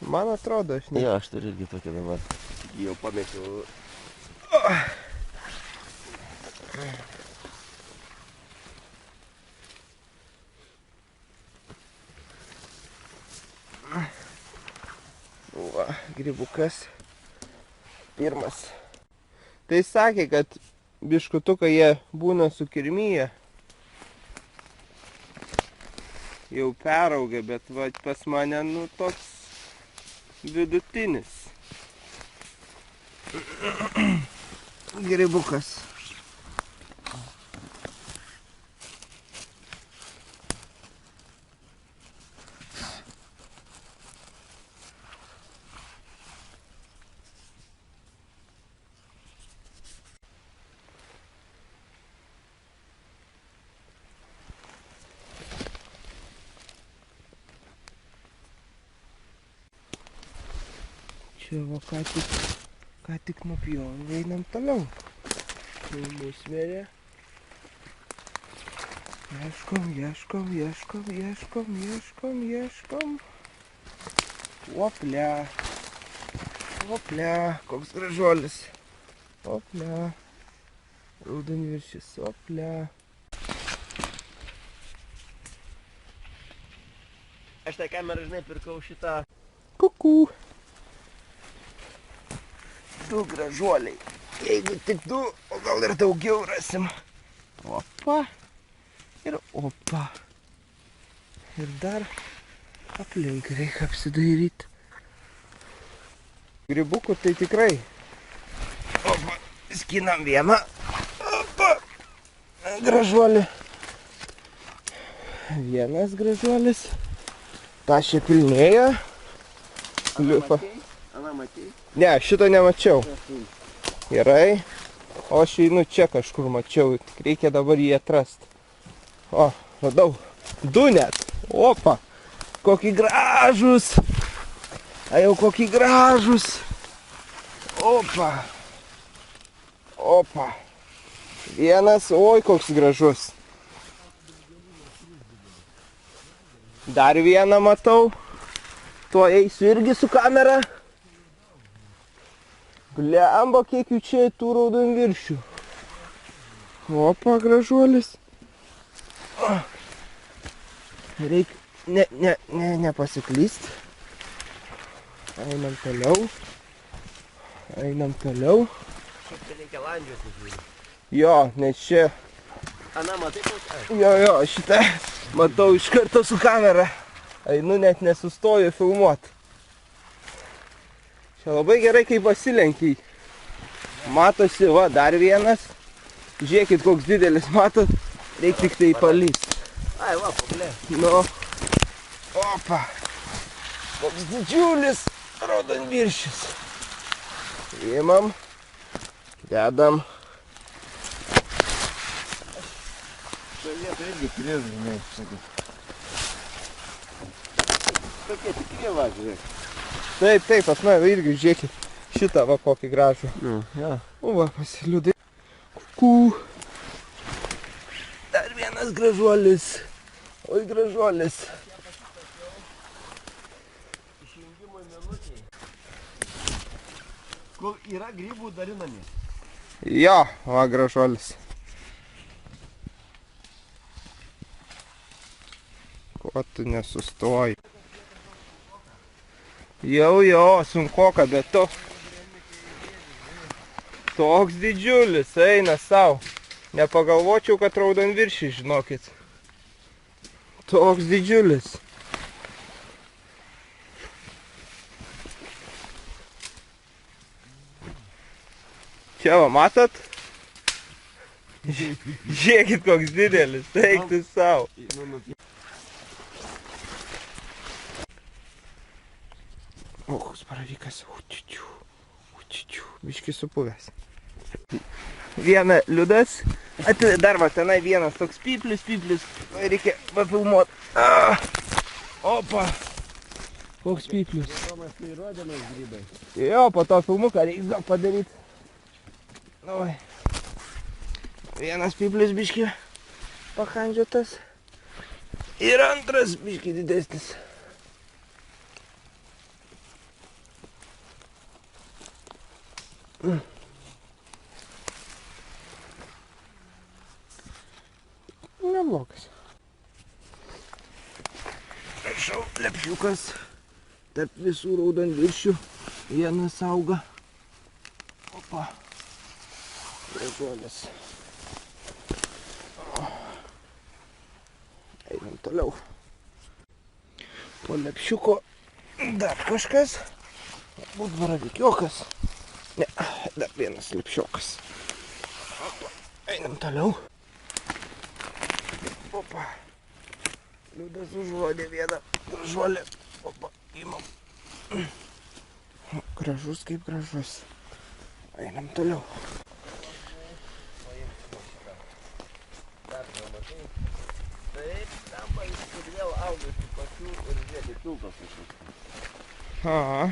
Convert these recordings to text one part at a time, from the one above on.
Man atrodo, aš ne. Jo, aš turiu irgi tokią dabar. Jau pamėčiau. Va, grybukas. Pirmas. Tai sakė, kad biškutukai jie būna sukirmyje. Jau peraugę, bet va, pas mane, nu, toks vidutinis. Grybukas. Čia va, ką tik nupjom, einam toliau. Mus vėrė. Ieškom. Oplia. Koks gražuolis. Oplia. Raudonviršis, oplia. Aš tą kamerą, žinai, pirkau šitą. Kukų. Du gražuoliai. Jeigu tik du, o gal ir daugiau rasim. Opa. Ir opa. Ir dar aplink reikia apsidairyti. Grybukų tai tikrai. Opa. Skinam vieną. Opa. Gražuolį. Vienas gražuolis. Tašė pilnėja. Ana matei? Ne, šito nemačiau. Gerai. O aš einu čia kažkur mačiau. Reikia dabar jį atrasti. O, radau. Du net. Opa. Kokį gražus. Jau kokį gražus. Opa. Vienas. Oi, koks gražus. Dar vieną matau. Tuo eisiu irgi su kamera. Blemba, kiek jų čia tų raudonviršių. Opa, gražuolis. Reikia nepasiklyst. Einam toliau. Šiaip tai reikia landžiuoti, žiūrį. Jo, nes čia... Ana, matai kokia? Jo, šitą matau iš karto su kamera. Einu net nesustoju filmuot. Čia labai gerai, kai pasilenkiai. Matosi, va, dar vienas. Žiūrėkit, koks didelis, matot. Reikia tik tai palyst. Ai, va, paklė. Nu. Opa. Koks didžiulis raudonviršis. Imam. Dedam. Šioje vietoje irgi kriz, žinai, sakyt. Tokie tikri va, žiūrėk. Taip, pas mane irgi žiūrėkit. Šitą va kokį gražų. Nu, jo. O va, pasiliudai. Kukų. Dar vienas gražuolis. Oi, gražuolis. Išjungimo minutėj. Kol yra grybų dalinami. Jo, va, gražuolis. Ko tu nesustoji? Jo, sunkoka, bet to. Toks didžiulis, eina sau. Nepagalvočiau, kad raudonviršis, žinokit. Toks didžiulis. Čia va, matot? Žiūrėkit, koks didelis, eik tu sau. O, koks paravykas. Biškis supuvęs. Viena liudas. Dar va, tenai vienas toks piplis. Reikia papilmuot. Opa. Koks piplis. Jo, po to filmuką reikia padaryti. Oi. Vienas piplis biški pakandžiotas. Ir antras biški didesnis. Neblogas. Prašau, lepšiukas. Tarp visų raudonviršių vienas auga. Opa. Gražuolis. Einam toliau. Po lepšiuko dar kažkas. Būt baravikiokas. Ne, dar vienas lepšiokas. Opa. Einam toliau. Opa. Liudas užuodė vieną gražuolį. Opa, imam. Gražus kaip gražus. Einam toliau. Taip, tampa ir vėl auga iš pačių ir žiūrėti pilkas kažkas. Aha.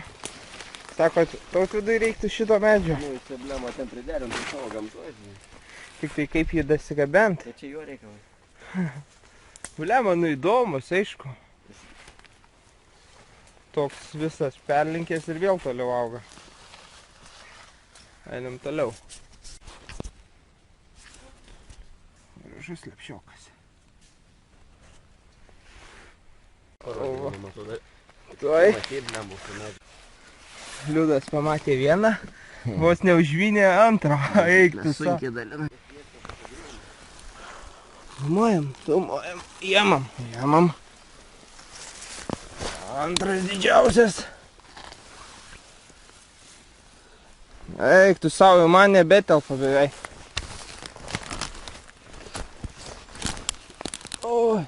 Sakot, Tautvydui reiktų šito medžio. Nu, jis problema ten priderinti savo gamtoje. Tik tai kaip jį dasigabent. Tai čia jo reikalas. Blema, nu įdomus, aišku. Toks visas perlinkęs ir vėl toliau auga. Einam toliau. Gražus lepšiokas. Tuoj. Liudas pamatė vieną, vos neužvynė antrą. Eik tu sa. Sunkiai dalina. Filmuojam, jamam. Antras didžiausias. Eik tu savo, man nebetelpa beveik. Oi.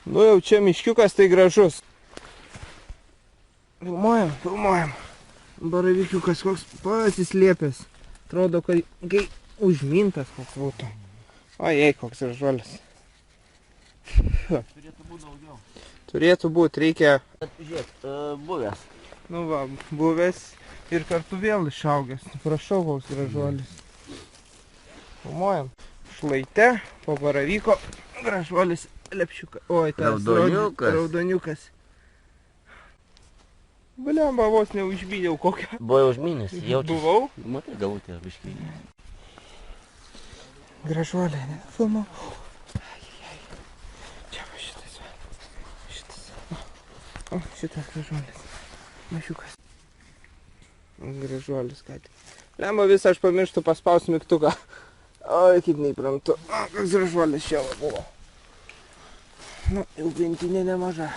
Nu jau čia miškiukas tai gražus. Filmuojam. Baravykiukas koks pasislėpęs. Atrodo, kad kai užmintas koks būtų. Ojei, koks gražuolis. Turėtų būti daugiau. Turėtų būti, reikia... Žiūrėk, buvęs. Nu va, buvęs ir kartu vėl išaugęs. Prašau, koks gražuolis. Filmuojam. Šlaite, po baravyko, gražuolis lepšiukas. Oi, tas raudoniukas. Blemba, vos neužbydėjau kokią. Buvai užmynęs, jaučiasi. Buvau? Matai, galutė biškai. Gražuolė, ne? Filmau. Čia va šitas. O, šitas gražuolis. Mašiukas. Gražuolis ką tik. Lemba visą aš pamirštu paspaus mygtuką. Oi, kaip neįprantu. O, koks gražuolis čia buvo. Nu, jau pintinė nemaža.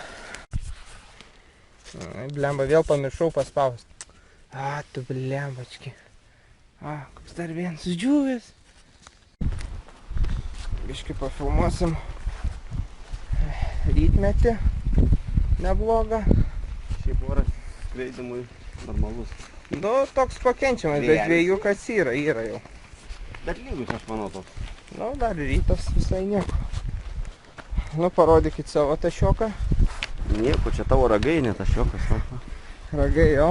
Blemba, vėl pamiršau paspaust. A, tu blembački. A, koks dar vienas džiūvis. Biškai pafilmuosim rytmetį, neblogą. Šiaip oras skraidimui normalus. Nu, toks pakenčiamas, bet vėjukas yra jau. Bet lygus, aš manau, toks. Nu, dar rytas visai nieko. Nu, parodykit savo tašioką. Nieko, čia tavo ragai, ne tašiokas. Ragai, jo.